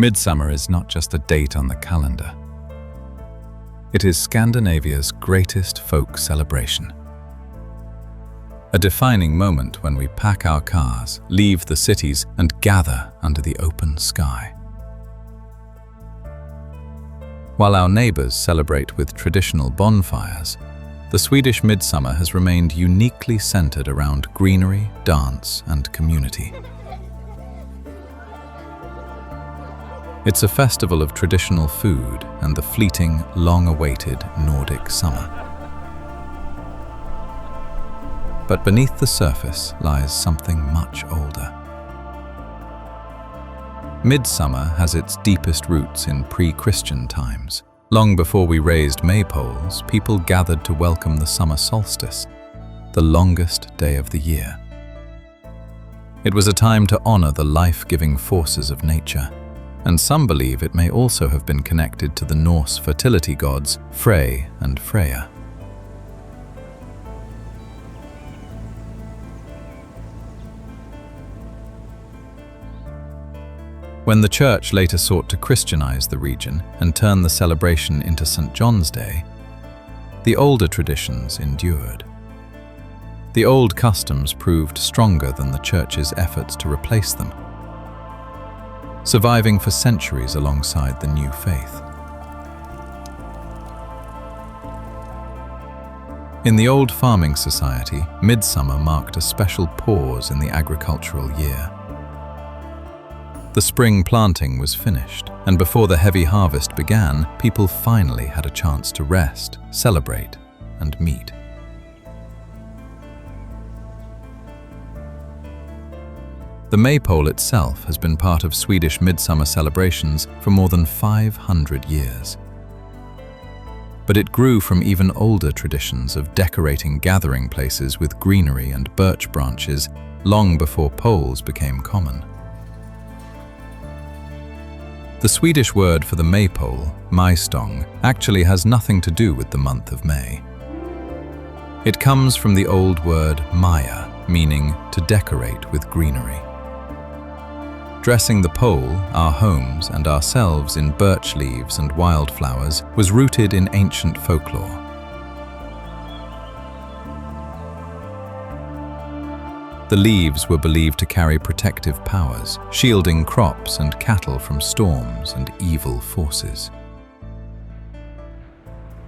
Midsummer is not just a date on the calendar. It is Scandinavia's greatest folk celebration. A defining moment when we pack our cars, leave the cities, and gather under the open sky. While our neighbors celebrate with traditional bonfires, the Swedish Midsummer has remained uniquely centered around greenery, dance, and community. It's a festival of traditional food and the fleeting, long-awaited Nordic summer. But beneath the surface lies something much older. Midsummer has its deepest roots in pre-Christian times. Long before we raised maypoles, people gathered to welcome the summer solstice, the longest day of the year. It was a time to honor the life-giving forces of nature, and some believe it may also have been connected to the Norse fertility gods Frey and Freya. When the Church later sought to Christianize the region and turn the celebration into St. John's Day, the older traditions endured. The old customs proved stronger than the Church's efforts to replace them, surviving for centuries alongside the new faith. In the old farming society, Midsummer marked a special pause in the agricultural year. The spring planting was finished, and before the heavy harvest began, people finally had a chance to rest, celebrate, and meet. The maypole itself has been part of Swedish midsummer celebrations for more than 500 years. But it grew from even older traditions of decorating gathering places with greenery and birch branches long before poles became common. The Swedish word for the maypole, majstång, actually has nothing to do with the month of May. It comes from the old word maja, meaning to decorate with greenery. Dressing the pole, our homes, and ourselves in birch leaves and wildflowers was rooted in ancient folklore. The leaves were believed to carry protective powers, shielding crops and cattle from storms and evil forces.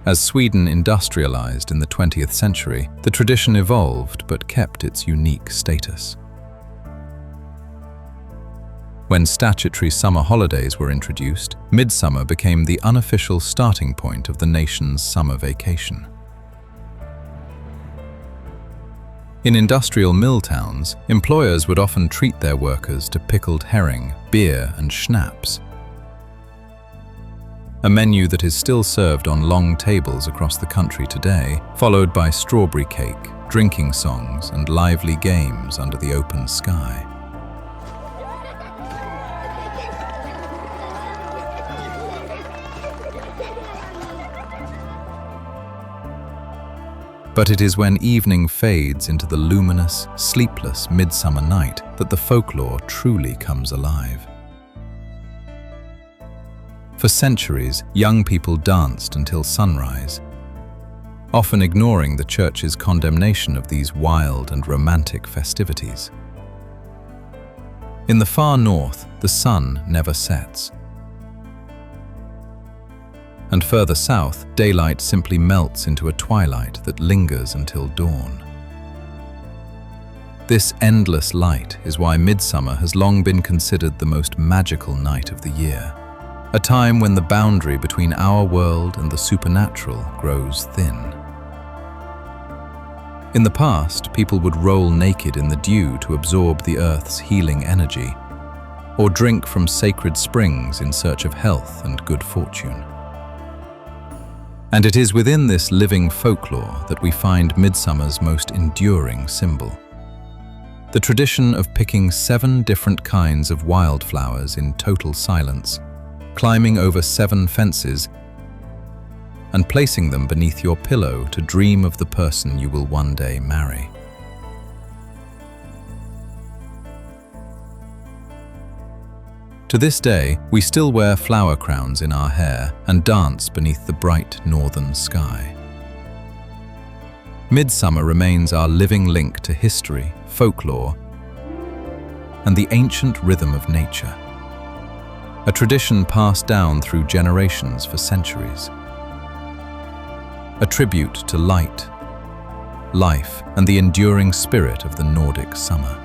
As Sweden industrialized in the 20th century, the tradition evolved but kept its unique status. When statutory summer holidays were introduced, Midsummer became the unofficial starting point of the nation's summer vacation. In industrial mill towns, employers would often treat their workers to pickled herring, beer, and schnapps, a menu that is still served on long tables across the country today, followed by strawberry cake, drinking songs, and lively games under the open sky. But it is when evening fades into the luminous, sleepless midsummer night that the folklore truly comes alive. For centuries, young people danced until sunrise, often ignoring the Church's condemnation of these wild and romantic festivities. In the far north, the sun never sets. And further south, daylight simply melts into a twilight that lingers until dawn. This endless light is why Midsummer has long been considered the most magical night of the year, a time when the boundary between our world and the supernatural grows thin. In the past, people would roll naked in the dew to absorb the earth's healing energy, or drink from sacred springs in search of health and good fortune. And it is within this living folklore that we find Midsummer's most enduring symbol. The tradition of picking 7 different kinds of wildflowers in total silence, climbing over 7 fences, and placing them beneath your pillow to dream of the person you will one day marry. To this day, we still wear flower crowns in our hair and dance beneath the bright northern sky. Midsummer remains our living link to history, folklore, and the ancient rhythm of nature. A tradition passed down through generations for centuries. A tribute to light, life, and the enduring spirit of the Nordic summer.